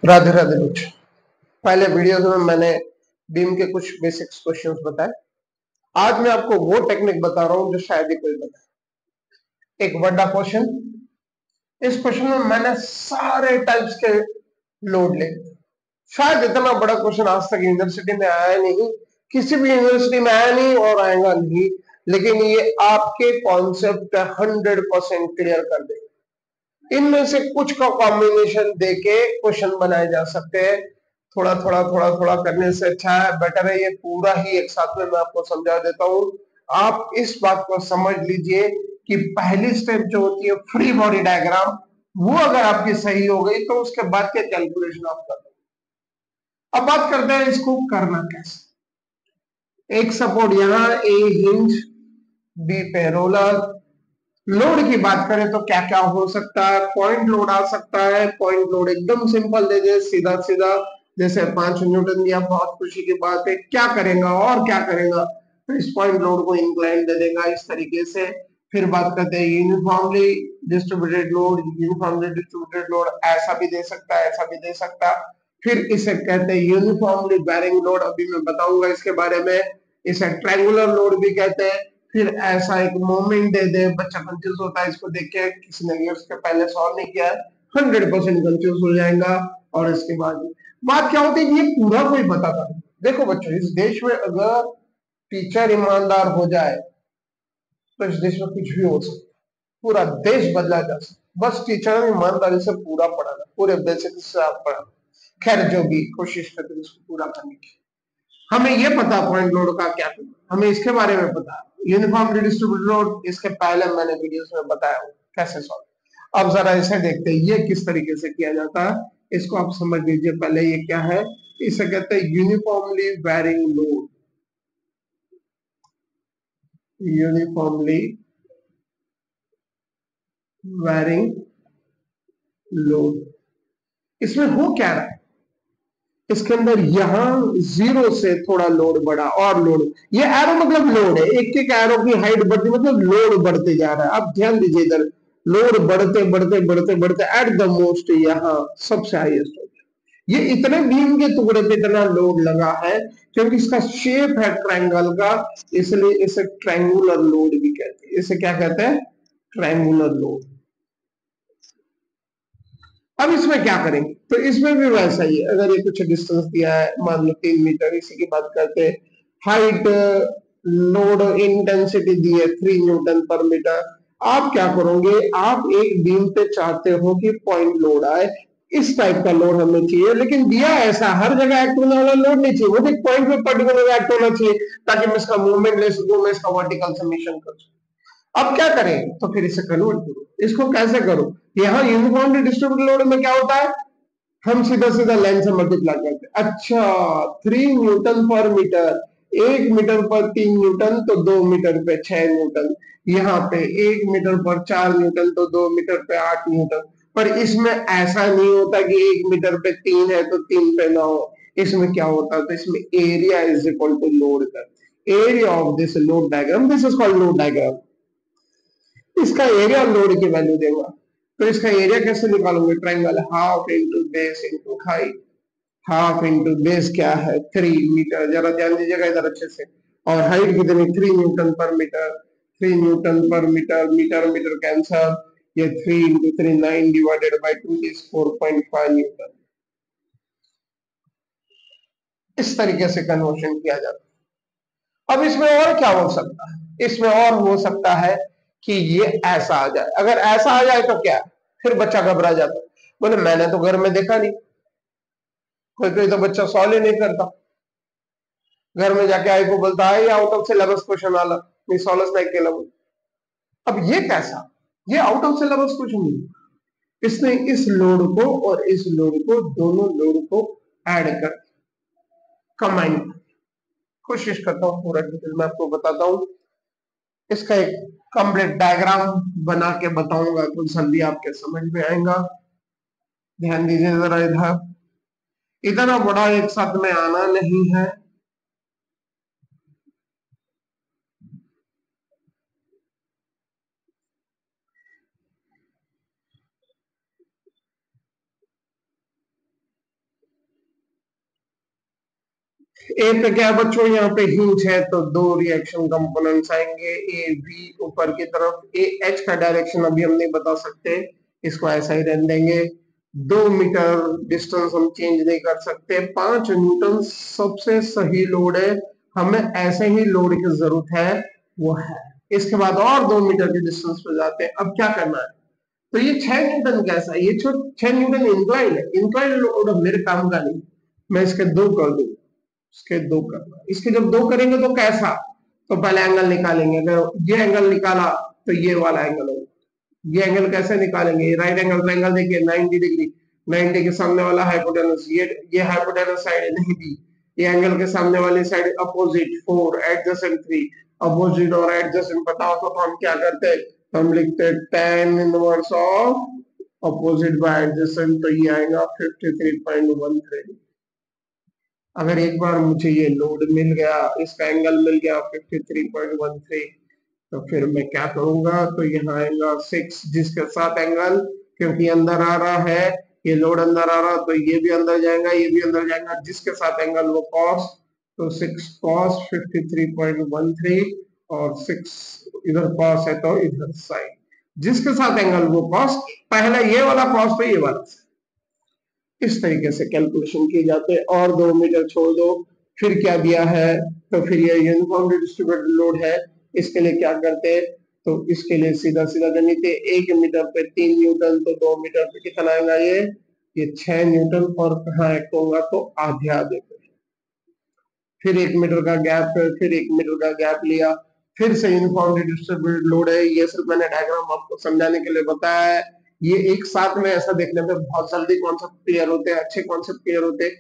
राधे राधे बच्चों। पहले वीडियोस में मैंने बीम के कुछ बेसिक्स क्वेश्चंस बताए। आज मैं आपको वो टेक्निक बता रहा हूं जो शायद ही कोई बताए। एक बड़ा क्वेश्चन, इस क्वेश्चन में मैंने सारे टाइप्स के लोड ले। शायद इतना बड़ा क्वेश्चन आज तक यूनिवर्सिटी में आया नहीं, किसी भी यूनिवर्सिटी में आया नहीं और आएगा नहीं, लेकिन ये आपके कॉन्सेप्ट 100% क्लियर कर देगा। इनमें से कुछ का कॉम्बिनेशन देके क्वेश्चन बनाए जा सकते हैं। थोड़ा थोड़ा थोड़ा थोड़ा करने से अच्छा है, बेटर है ये पूरा ही एक साथ में मैं आपको समझा देता हूं। आप इस बात को समझ लीजिए कि पहली स्टेप जो होती है फ्री बॉडी डायग्राम, वो अगर आपकी सही हो गई तो उसके बाद के कैलकुलेशन आप कर दो। अब बात करते हैं इसको करना कैसे। एक सपोर्ट यहां, ए हिंज, बी पे रोलर। लोड की बात करें तो क्या क्या हो सकता है। पॉइंट लोड आ सकता है। पॉइंट लोड एकदम सिंपल दे दे, सीधा सीधा, जैसे 5 न्यूटन दिया, बहुत खुशी की बात है। क्या करेगा और क्या करेगा, तो इस पॉइंट लोड को इंक्लाइन दे देगा इस तरीके से। फिर बात करते हैं uniformly distributed load. Uniformly distributed load ऐसा भी दे सकता है, ऐसा भी दे सकता है। फिर इसे कहते हैं यूनिफॉर्मली बेरिंग लोड, अभी मैं बताऊंगा इसके बारे में। इसे ट्रायंगुलर लोड भी कहते हैं। फिर ऐसा एक मोमेंट दे दे, बच्चा कंफ्यूज होता है इसको देख के, किसी ने ये उसके पहले सॉल्व नहीं किया है, 100% कंफ्यूज हो जाएगा। और इसके बाद बात क्या होती है, ये पूरा कोई बताता नहीं। देखो बच्चों, इस देश में अगर टीचर ईमानदार हो जाए तो इस देश में कुछ भी हो सकता है, पूरा देश बदला जा सकता है। बस टीचर ईमानदारी से पूरा पढ़ाना, पूरे बेसिक से आप पढ़ाना। खैर, जो भी कोशिश करते हैं उसको पूरा करने की। हमें ये पता पॉइंट लोड का क्या करना, हमें इसके बारे में पता। यूनिफॉर्म डिस्ट्रीब्यूटेड लोड, इसके पहले मैंने वीडियोस में बताया हूँ कैसे सॉल्व। अब जरा इसे देखते हैं ये किस तरीके से किया जाता है। इसको आप समझ लीजिए पहले ये क्या है। इसे कहते हैं uniformly varying load. Uniformly varying load, इसमें हो क्या रहा है, इसके अंदर यहां जीरो से थोड़ा लोड बढ़ा और लोड, ये एरो मतलब लोड है, एक एक एरो की हाइट बढ़ती मतलब लोड बढ़ते जा रहा है। अब ध्यान दीजिए इधर, लोड बढ़ते बढ़ते बढ़ते बढ़ते एट द मोस्ट यहाँ सबसे हाईएस्ट हो गया। ये इतने बीम के टुकड़े पे इतना लोड लगा है क्योंकि इसका शेप है ट्रायंगल का, इसलिए इसे ट्रायंगुलर लोड भी कहते हैं। इसे क्या कहते हैं, ट्रायंगुलर लोड। अब इसमें क्या करेंगे, तो इसमें भी वैसा ही है। अगर ये कुछ डिस्टेंस दिया है, मान लो 3 मीटर, इसी की बात करते हैं। हाइट, लोड इंटेंसिटी दी है 3 न्यूटन पर मीटर। आप क्या करोगे, आप एक बीम पे चाहते हो कि पॉइंट लोड आए, इस टाइप का लोड हमें चाहिए, लेकिन दिया ऐसा हर जगह एक्ट होने वाला लोड नहीं चाहिए, मुझे पॉइंट पे पर्टिकुलर एक्ट होना चाहिए ताकि मैं इसका मूवमेंट ले सकूं, मैं इसका वर्टिकल समेशन कर सकूं। अब क्या करें, तो फिर इसे कन्वर्ट करो। इसको कैसे करो, यहाँ यूनिफॉर्मली डिस्ट्रीब्यूटेड लोड में क्या होता है, हम सीधा सीधा लाइन से मल्टीप्लाई करते हैं। अच्छा, 3 न्यूटन पर मीटर, 1 मीटर पर 3 न्यूटन तो 2 मीटर पे 6 न्यूटन। यहाँ पे 1 मीटर पर 4 न्यूटन तो 2 मीटर पे 8 न्यूटन। पर इसमें ऐसा नहीं होता कि 1 मीटर पे 3 है तो 3 पे ना हो। इसमें क्या होता है, तो इसमें area is equal to load कर, area of this load diagram, this is called load diagram. इसका एरिया लोड की वैल्यू देगा। तो इसका एरिया कैसे निकालोगे, triangle half into base into height. Half into base क्या है, 3 मीटर, जरा ध्यान दीजिएगा इधर अच्छे से। और हाइट कितनी, 3 न्यूटन पर मीटर। 3 न्यूटन पर मीटर, मीटर मीटर कैंसर, ये 3 into 3 9 divided by 2 is 4.5 Newton. इस तरीके से कन्वर्शन किया जाता है। अब इसमें और क्या हो सकता है, इसमें और हो सकता है कि ये ऐसा आ जाए। अगर ऐसा आ जाए तो क्या, फिर बच्चा घबरा जाता है, बोले मैंने तो घर में देखा नहीं, कोई कोई तो बच्चा सॉल्व ही नहीं करता, घर में जाके आई को बोलता है ये आउट ऑफ सिलेबस क्वेश्चन आला, नहीं सॉल्व नहीं केला। अब ये कैसा, ये आउट ऑफ सिलेबस क्वेश्चन नहीं, इसने इस लोड को और इस लोड को, दोनों लोड को ऐड कर कंबाइन। कोशिश करता हूँ पूरा डिटेल में आपको बताता हूँ। इसका एक कंप्लीट डायग्राम बना के बताऊंगा तो जल्दी आपके समझ में आएगा। ध्यान दीजिए जरा इधर, इतना बड़ा एक साथ में आना नहीं है। ए पे क्या है बच्चों, यहाँ पे हिंज है तो दो रिएक्शन कंपोनेंट्स आएंगे, ए बी ऊपर की तरफ, ए एच का डायरेक्शन अभी हम नहीं बता सकते, इसको ऐसा ही रहने देंगे। 2 मीटर डिस्टेंस हम चेंज नहीं कर सकते। 5 न्यूटन सबसे सही लोड है, हमें ऐसे ही लोड की जरूरत है वो है। इसके बाद और 2 मीटर के डिस्टेंस पे जाते हैं। अब क्या करना है, तो ये 6 न्यूटन कैसा है, ये 6 न्यूटन इंक्लाइन है, इंक्लाइन लोड मेरे काम का नहीं, मैं इसके 2 कर दूंगा, इसके 2 करना, इसके जब 2 करेंगे तो कैसा, तो पहले एंगल निकालेंगे। अगर ये एंगल निकाला तो ये वाला एंगल होगा। ये एंगल कैसे निकालेंगे, राइट एंगल ट्रायंगल देखिए 90 डिग्री, 90 के सामने वाला हाइपोटेनस, ये हाइपोटेनस साइड नहीं दी, ये एंगल के सामने वाली साइड अपोजिट 4 एडजेसेंट 3, अपोजिट और एडजेसेंट पता हो तो हम क्या करते हैं, हम लिखते हैं tan inverse of opposite bye adjacent, तो ये आएगा 53.13। अगर एक बार मुझे ये लोड मिल गया, इसका एंगल मिल गया 53.13, तो फिर मैं क्या करूंगा, तो यहाँ आएगा 6 जिसके साथ एंगल, क्योंकि अंदर आ रहा है, ये लोड अंदर आ रहा तो ये भी अंदर जाएगा, ये भी अंदर जाएगा, जिसके साथ एंगल वो cos, तो 6 cos 53.13 और 6 इधर cos है तो इधर sin, जिसके साथ एंगल वो cos, पहला ये वाला cos तो ये वाला, इस तरीके से कैलकुलेशन किए जाते हैं। और 2 मीटर छोड़ दो, फिर क्या दिया है, तो फिर ये यूनिफॉर्मली डिस्ट्रीब्यूटेड लोड है, इसके लिए क्या करते हैं, तो इसके लिए सीधा सीधा गणित है, 1 मीटर पे 3 न्यूटन, तो 2 मीटर पे कितना आएगा, ये 6 न्यूटन, और कहाँ एक्ट होगा, तो आधे आधे पे। फिर 1 मीटर का गैप, फिर 1 मीटर का गैप लिया, फिर से यूनिफॉर्मली डिस्ट्रीब्यूटेड लोड है, ये सिर्फ मैंने डायग्राम आपको समझाने के लिए बताया है। ये एक साथ में ऐसा देखने में बहुत जल्दी कॉन्सेप्ट क्लियर होते हैं, अच्छे कॉन्सेप्ट क्लियर होते हैं।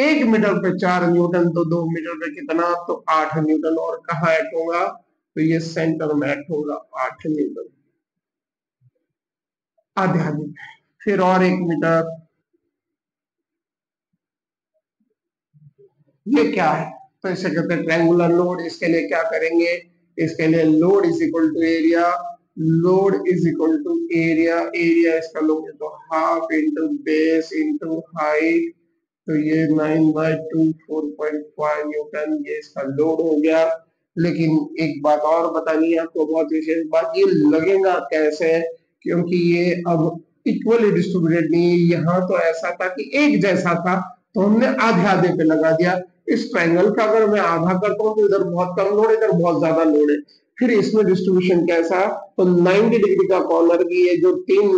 1 मीटर पे 4 न्यूटन, तो 2 मीटर पे कितना, तो 8 न्यूटन, और कहाँ एक्ट होगा, तो ये सेंटर में एक्ट होगा 8 न्यूटन आधे आधे। फिर और 1 मीटर, ये क्या है, तो इसे कहते हैं ट्रायंगुलर लोड। इसके लिए क्या करेंगे, इसके लिए load is equal to area, load is equal to area, area इसका लोगे तो half into base into height, तो ये 9/2 4.5 न्यूटन, ये इसका लोड हो गया। लेकिन एक बात और बतानी है आपको, बहुत विशेष बात, ये लगेगा कैसे, क्योंकि ये अब इक्वली डिस्ट्रीब्यूटेड नहीं है, यहाँ तो ऐसा था कि एक जैसा था, तो हमने आधे आधे पे लगा दिया। इस ट्रायंगल का अगर मैं आधा करता हूँ तो इधर बहुत कम लोड है, इधर बहुत ज्यादा लोड है। फिर इसमें डिस्ट्रीब्यूशन कैसा, तो 90 डिग्री का कॉर्नर की ये जो 3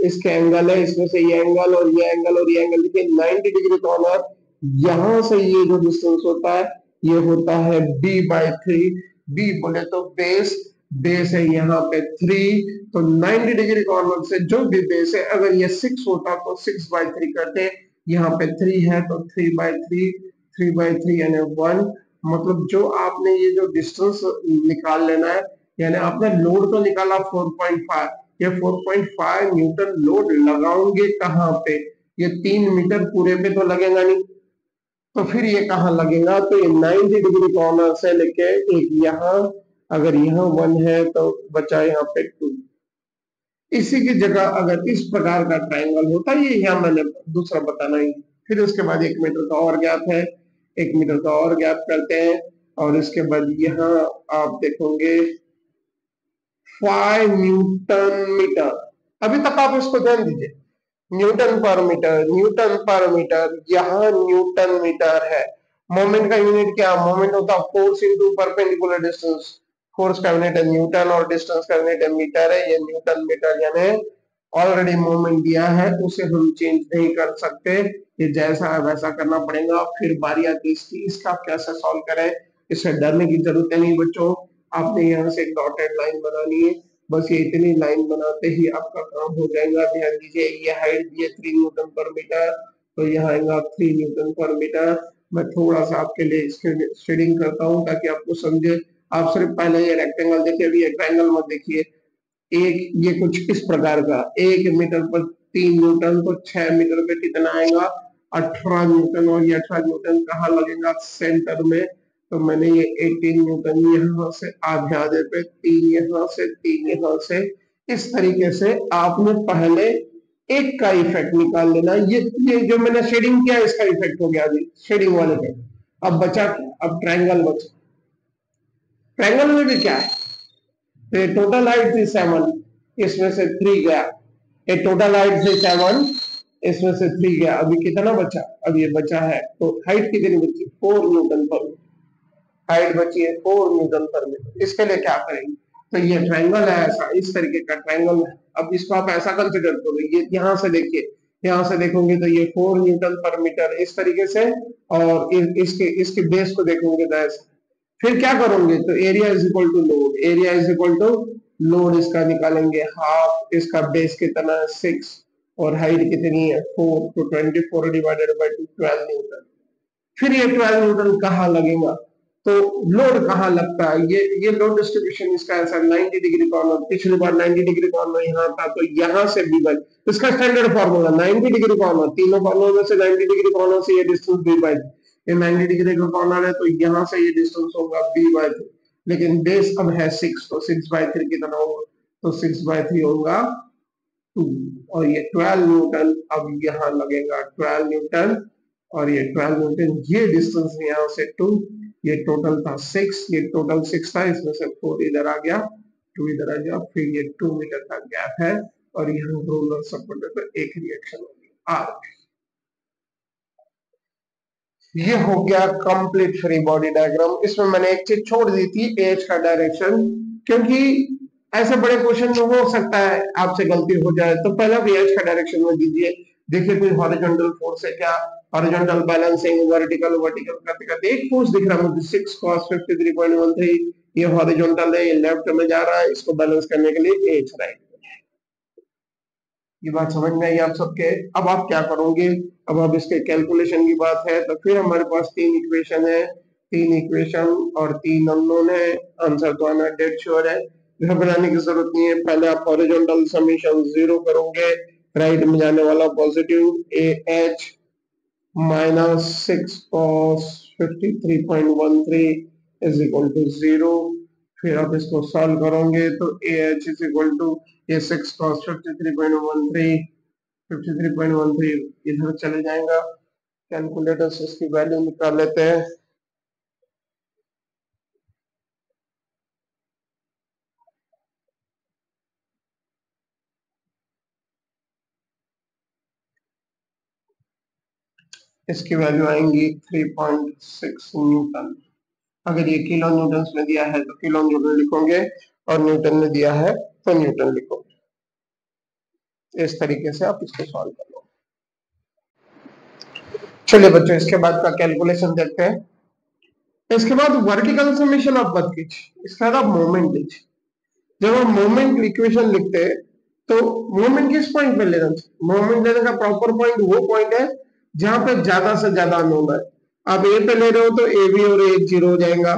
इसके एंगल है, इसमें से ये एंगल और ये एंगल और ये एंगल, देखिए 90 डिग्री कॉर्नर, यहां से ये जो डिस्टेंस होता है ये होता है b/3, b बोले तो बेस, बेस है यहाँ पे 3, तो 90 डिग्री कॉर्नर से जो भी बेस है, अगर ये 6 होता तो 6/3 करते, यहाँ पे 3 है तो 3/3, 3/3 यानी 1, मतलब जो आपने ये जो डिस्टेंस निकाल लेना है, यानी आपने लोड तो निकाला 4.5, ये 4.5 न्यूटन लोड लगाओगे कहाँ पे, ये 3 मीटर पूरे पे तो लगेगा नहीं, तो फिर ये कहाँ लगेगा, तो ये 90 डिग्री कॉर्नर से लेके एक यहाँ, अगर यहाँ 1 है तो बचा यहाँ पे 2, इसी की जगह अगर इस प्रकार का ट्रायंगल होता, ये यहाँ मैंने दूसरा बताना ही। फिर उसके बाद 1 मीटर का और गैप है, 1 मीटर का और गैप करते हैं, और इसके बाद यहाँ आप देखोगे 5 न्यूटन मीटर। अभी तक आप इसको ध्यान दीजिए, न्यूटन पर मीटर, न्यूटन पर मीटर, यहाँ न्यूटन मीटर है। मोमेंट का यूनिट क्या, मोमेंट होता है force into perpendicular distance, force का यूनिट है न्यूटन और डिस्टेंस का यूनिट है मीटर है, ये न्यूटन मीटर, यानी ऑलरेडी मोमेंट दिया है, उसे हम चेंज नहीं कर सकते, ये जैसा है वैसा करना पड़ेगा। फिर बारी आती है इसकी, इसका कैसे सॉल्व करें, इससे डरने की जरूरत नहीं बच्चों, आपने यहाँ से एक डॉटेड लाइन बनानी है, बस ये इतनी लाइन बनाते ही आपका काम हो जाएगा। ध्यान दीजिए, ये हाइट दी है 3 न्यूटन पर मीटर, तो यहाँ आएगा 3 न्यूटन पर मीटर। मैं थोड़ा सा आपके लिए शेडिंग करता हूँ ताकि आपको समझे, आप सिर्फ पहले ये रेक्टेंगल देखिए, अभी ये ट्रायंगल मत देखिए। एक ये कुछ इस प्रकार का, 1 मीटर पर 3 न्यूटन, तो 6 मीटर पे कितना आएगा, 18 न्यूटन, और ये 18 न्यूटन कहाँ लगेगा, सेंटर में, तो मैंने ये 18 न्यूटन यहाँ से आधे आधे पे, 3 यहाँ से 3 यहाँ से, इस तरीके से आपने पहले एक का इफेक्ट निकाल लेना। ये जो मैंने शेडिंग किया इसका इफेक्ट हो गया अभी शेडिंग वाले पे। अब बचा क्या? अब ट्रायंगल बचा। ट्रायंगल में भी क्या है, तो ये टोटल हाइट थी 7, इसमें से 3 गया। ये टोटल हाइट थी 7, इसमें से 3 गया। अभी कितना बचा? अब ये बचा है, तो हाइट कितनी बची? 4 न्यूटन पर मीटर। हाइट बची है 4 न्यूटन पर मीटर। इसके लिए क्या करेंगे, तो ये ट्रायंगल है ऐसा, इस तरीके का ट्रायंगल है। अब इसको आप ऐसा कंसिडर करो, ये यहाँ से देखिए, यहाँ से देखोगे तो ये 4 न्यूटन पर मीटर इस तरीके से, और इसके इसके बेस को देखोगे तो ऐसा। फिर क्या करोगे, तो area is equal to load, area is equal to load इसका निकालेंगे हाफ, इसका बेस कितना है 6, और हाइट कितनी है 4, तो 24 डिवाइडेड बाय 12 न्यूटन। फिर ये 12 न्यूटन कहाँ लगेगा, तो लोड कहाँ लगता है, ये लोड डिस्ट्रीब्यूशन इसका ऐसा 90 डिग्री कॉर्नर, पिछली बार 90 डिग्री कॉर्नर यहाँ था, तो यहाँ से V1 इसका स्टैंडर्ड फॉर्मूला 90 डिग्री कॉर्नर, तीनों कॉर्नर में से 90 डिग्री कॉर्नर से ये डिस्टेंस V, ये 90 डिग्री का कॉर्नर है, तो यहाँ से ये डिस्टेंस होगा V/3, लेकिन बेस अब है 6, तो 6/3 कितना होगा, तो 6/3 होगा 2, और ये 12 न्यूटन अब यहाँ लगेगा 12 न्यूटन, और ये 12 न्यूटन, ये डिस्टेंस यहाँ से 2, ये टोटल था 6, ये टोटल 6 था, इसमें से 4 इधर आ गया, 2 इधर आ गया, फिर ये 2 मीटर का गैप है, और यहाँ रोलर सपोर्ट है, तो एक रिएक्शन होगी आर्क। ये हो गया कंप्लीट फ्री बॉडी डायग्राम। इसमें मैंने एक चीज छोड़ दी थी, एज का डायरेक्शन, क्योंकि ऐसे बड़े क्वेश्चन में हो सकता है आपसे गलती हो जाए, तो पहला भी एज का डायरेक्शन में दीजिए। देखिए कोई हॉरिजॉन्टल फोर्स है क्या, हॉरिजॉन्टल बैलेंसिंग, वर्टिकल वर्टिकल करते करते एक फोर्स दिख रहा है मुझे 6 cos 53.13, ये हॉरिजॉन्टल है, ये लेफ्ट में जा रहा है, इसको बैलेंस करने के लिए एज राइट। ये बात समझ में आई आप सबके? अब आप क्या करोगे, अब इसके कैलकुलेशन की बात है, तो फिर हमारे पास 3 इक्वेशन है, 3 इक्वेशन और 3 अननोन है, आंसर तो आना डेड श्योर है, घबराने की जरूरत नहीं है। पहले आप हॉरिजॉन्टल समीशन 0 करोगे, राइट में जाने वाला positive, a h minus 6 cos 53.13 is equal to 0। फिर आप इसको सॉल्व करोगे तो a h is equal to ये 6 cos 53.13 इधर चले जाएगा, कैलकुलेटर से इसकी वैल्यू निकाल लेते हैं। इसकी वैल्यू आएंगी 3.6 न्यूटन। अगर ये किलो न्यूटन में दिया है तो किलो न्यूटन लिखोगे, और न्यूटन में दिया है तो न्यूटन लिखोगे। इस तरीके से आप इसको सॉल्व कर लो। चलिए बच्चों, इसके बाद का कैलकुलेशन देखते हैं। इसके बाद वर्टिकल समेशन आप मत कीजिए, इसके बाद आप मोमेंट लीजिए। जब हम मोमेंट इक्वेशन लिखते हैं तो मोमेंट किस पॉइंट पे लेना चाहिए, मोमेंट लेने का प्रॉपर पॉइंट वो पॉइंट है जहां पे ज्यादा से ज्यादा अननोन है। आप ए पे ले रहे हो तो ए बी और ए 0 हो जाएगा,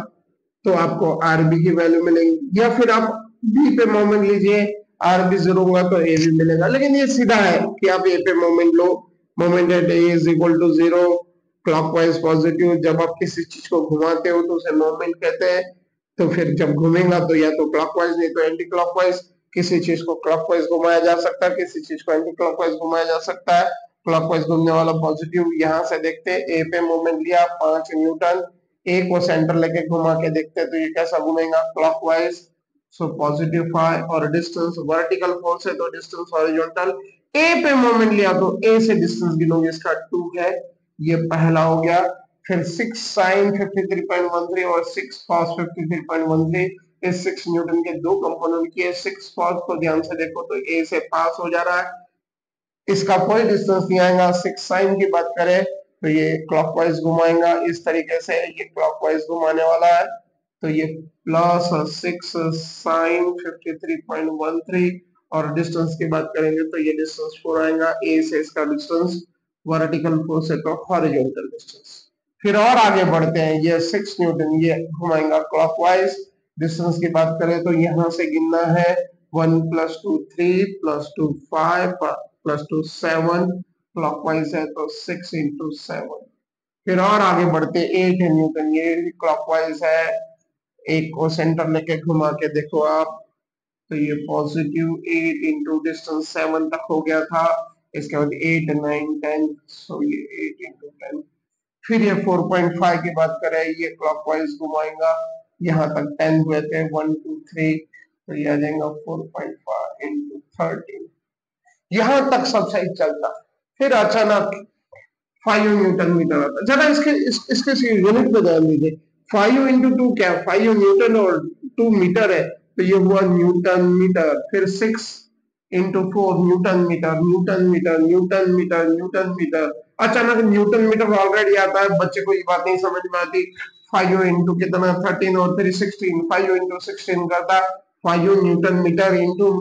तो आपको आर बी की वैल्यू मिलेगी, या फिर आप बी पे मोमेंट लीजिए, आर बी 0 होगा तो ए बी मिलेगा। लेकिन ये सीधा है कि आप ए पे मोमेंट लो, moment at A is equal to 0, clockwise positive. जब आप किसी चीज को घुमाते हो तो उसे मोमेंट कहते हैं, तो फिर जब घूमेगा तो या तो क्लॉकवाइज नहीं तो एंटी क्लॉकवाइज। किसी चीज को क्लॉकवाइज घुमाया जा सकता है, किसी चीज को एंटी क्लॉकवाइज घुमाया जा सकता है। क्लॉकवाइज घूमने वाला पॉजिटिव। यहाँ से देखते हैं, ए पे मोमेंट लिया 5 न्यूटन, ए को सेंटर लेके घुमा के देखते हैं तो ये कैसा घूमेगा, क्लॉकवाइज, सो पॉजिटिव 5, और डिस्टेंस वर्टिकल फोर्स है तो डिस्टेंस हॉरिजॉन्टल। ए पे मोमेंट लिया तो ए से डिस्टेंस गिनोगे, इसका 2 है, ये पहला हो गया। फिर 6 sin 53.13 और 6 cos 53.13, इस 6 न्यूटन के दो कंपोनेंट किए। 6 cos को ध्यान से देखो तो ए से पास हो जा रहा है, इसका कोई डिस्टेंस नहीं आएगा। 6 sin की बात करें तो ये क्लॉकवाइज घुमाएगा, इस तरीके से ये क्लॉकवाइज घुमाने वाला है, तो ये प्लस 6 sin 53.13, और डिस्टेंस की बात करेंगे तो ये डिस्टेंस 4 आएगा। ए से इसका डिस्टेंस वर्टिकल फोर्स है तो हॉरिजॉन्टल डिस्टेंस। फिर और आगे बढ़ते हैं, ये 6 न्यूटन ये घुमाएगा क्लॉकवाइज। डिस्टेंस की बात करें तो यहाँ से गिनना है 1 + 2 3 + 2 5 + 2 7, क्लॉकवाइज है तो 6 × 7। फिर और आगे बढ़ते 8 न्यूटन, ये क्लॉकवाइज है, एक को सेंटर लेके घुमा के देखो आप, तो ये पॉजिटिव 8 × डिस्टेंस 7 तक हो गया था। इसके बाद 8 9 10, सो ये 8 × 10। फिर ये 4.5 की बात करें, ये क्लॉकवाइज घुमाएगा, यहाँ तक 10 हुए थे, 1 2 3, तो ये आ जाएगा 4.5 इंटू 13, यहाँ तक सब सही चलता। फिर अचानक 5 न्यूटन मीटर आता। जरा इसके यूनिट पे ध्यान दीजिए, 5 इंटू 2 क्या है, 5 न्यूटन और 2 मीटर है, तो ये हुआ न्यूटन मीटर। फिर 6 into 4 newton metre, newton metre, newton metre, newton metre. अचानक न्यूटन मीटर ऑलरेडी आता है, बच्चे को ये बात नहीं समझ में आती। 5 इंटू कितना, 13 और 3 16, 5 इंटू 16 करता 5 न्यूटन मीटर इंटू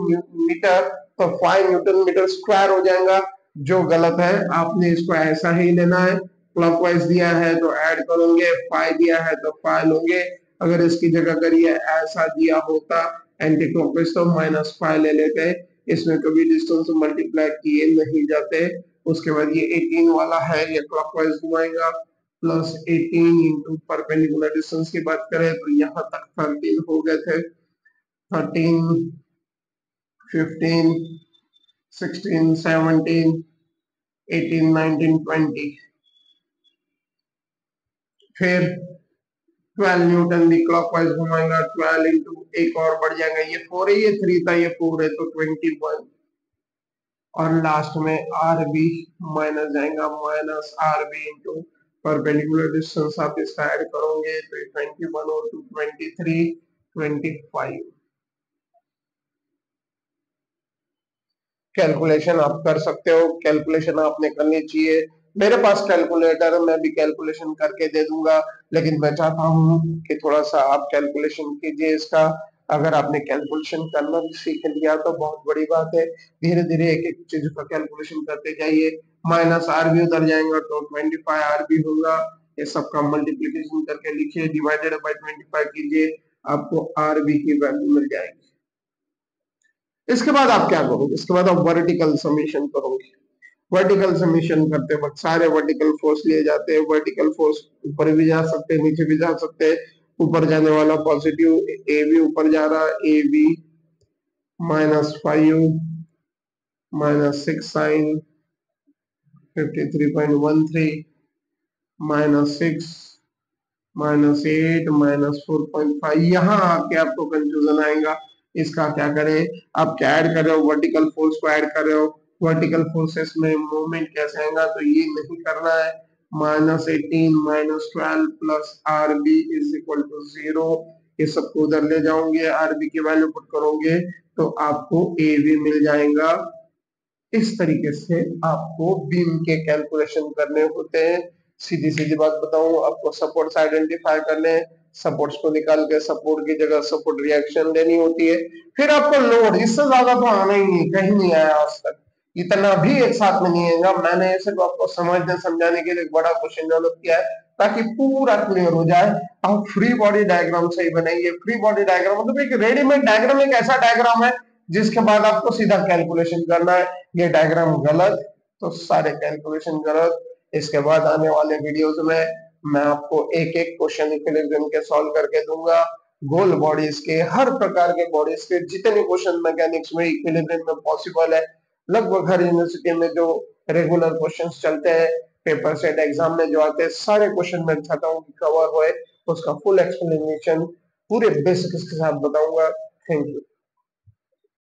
मीटर, तो 5 न्यूटन मीटर स्क्वायर हो जाएगा, जो गलत है। आपने इसको ऐसा ही लेना है, क्लॉकवाइज दिया है तो ऐड करोगे, फाइ दिया है तो फाइ लोगे। अगर इसकी जगह करिए ऐसा दिया होता एंटी क्लॉकवाइज तो -5 ले लेते, इसमें कभी डिस्टेंस मल्टीप्लाई किए नहीं जाते। उसके बाद ये 18 वाला है, ये क्लॉकवाइज घुमाएगा, प्लस 18 इंटू परपेंडिकुलर डिस्टेंस की बात करें तो यहाँ तक 13 हो गए थे, 13 15 16 17 18 19 20, फिर 12 न्यूटन भी क्लॉकवाइज घुमाएगा, 12 इंटू एक और बढ़ जाएगा, ये 4 है, ये 3 था, ये 4 है, तो 21, और लास्ट में आर बी माइनस जाएगा, minus r b into perpendicular distance आप इसका ऐड करोगे तो 21 और 2 23 25। कैलकुलेशन आप कर सकते हो, कैलकुलेशन आपने करनी चाहिए। मेरे पास कैलकुलेटर है, मैं भी कैलकुलेशन करके दे दूंगा, लेकिन मैं चाहता हूं कि थोड़ा सा आप कैलकुलेशन कीजिए इसका। अगर आपने कैलकुलेशन करना भी सीख लिया तो बहुत बड़ी बात है, धीरे धीरे एक एक चीज का कैलकुलेशन करते जाइए। माइनस आर भी उधर जाएगा तो 25 आर भी होगा, ये सबका मल्टीप्लीकेशन करके लिखिए, डिवाइडेड बाय 25 कीजिए, आपको आर बी की वैल्यू मिल जाएगी। इसके बाद आप क्या करोगे, इसके बाद आप वर्टिकल समीशन करोगे। वर्टिकल समीशन करते वक्त सारे वर्टिकल फोर्स लिए जाते हैं, वर्टिकल फोर्स ऊपर भी जा सकते हैं, नीचे भी जा सकते हैं। ऊपर जाने वाला पॉजिटिव, ए बी ऊपर जा रहा, ए बी -5 -6 साइन 53.13 -6 -8 -4.5, यहाँ आके आपको कंफ्यूजन आएगा। इसका क्या करें, आप क्या ऐड कर रहे हो, वर्टिकल फोर्स को ऐड कर रहे हो, वर्टिकल फोर्सेस में मूवमेंट कैसे आएगा, तो ये नहीं करना है। -18 -12 plus r b is equal to 0, ये सबको उधर ले जाओगे, आर बी की वैल्यू पुट करोगे तो आपको ए बी मिल जाएगा। इस तरीके से आपको बीम के कैलकुलेशन करने होते हैं। सीधी सीधी बात बताऊं, आपको सपोर्ट्स आइडेंटिफाई करने हैं, सपोर्ट्स को निकाल के सपोर्ट की जगह सपोर्ट रिएक्शन देनी होती है। फिर आपको लोड, इससे ज्यादा तो आना ही नहीं, कहीं नहीं आया आज तक, इतना भी एक साथ में नहीं आएगा। मैंने सिर्फ आपको समझने समझाने के लिए एक बड़ा क्वेश्चन डेवलप किया है ताकि पूरा क्लियर हो जाए। आप फ्री बॉडी डायग्राम से ही बनाइए। फ्री बॉडी डायग्राम मतलब एक रेडीमेड डायग्राम, एक ऐसा डायग्राम है जिसके बाद आपको सीधा कैलकुलेशन करना है। ये डायग्राम गलत तो सारे कैलकुलेशन गलत। इसके बाद आने वाले वीडियोस में मैं आपको एक एक क्वेश्चन इक्विलिब्रियम के सॉल्व करके दूंगा। गोल बॉडीज के, हर प्रकार के बॉडीज के जितने क्वेश्चन मैकेनिक्स में इक्विलिब्रियम में पॉसिबल है, लगभग हर यूनिवर्सिटी में जो रेगुलर क्वेश्चंस चलते हैं, पेपर सेट एग्जाम में जो आते हैं, सारे क्वेश्चन मैं चाहता हूँ कि कवर होए, उसका फुल एक्सप्लेनेशन पूरे बेसिक्स के साथ बताऊंगा। Thank you.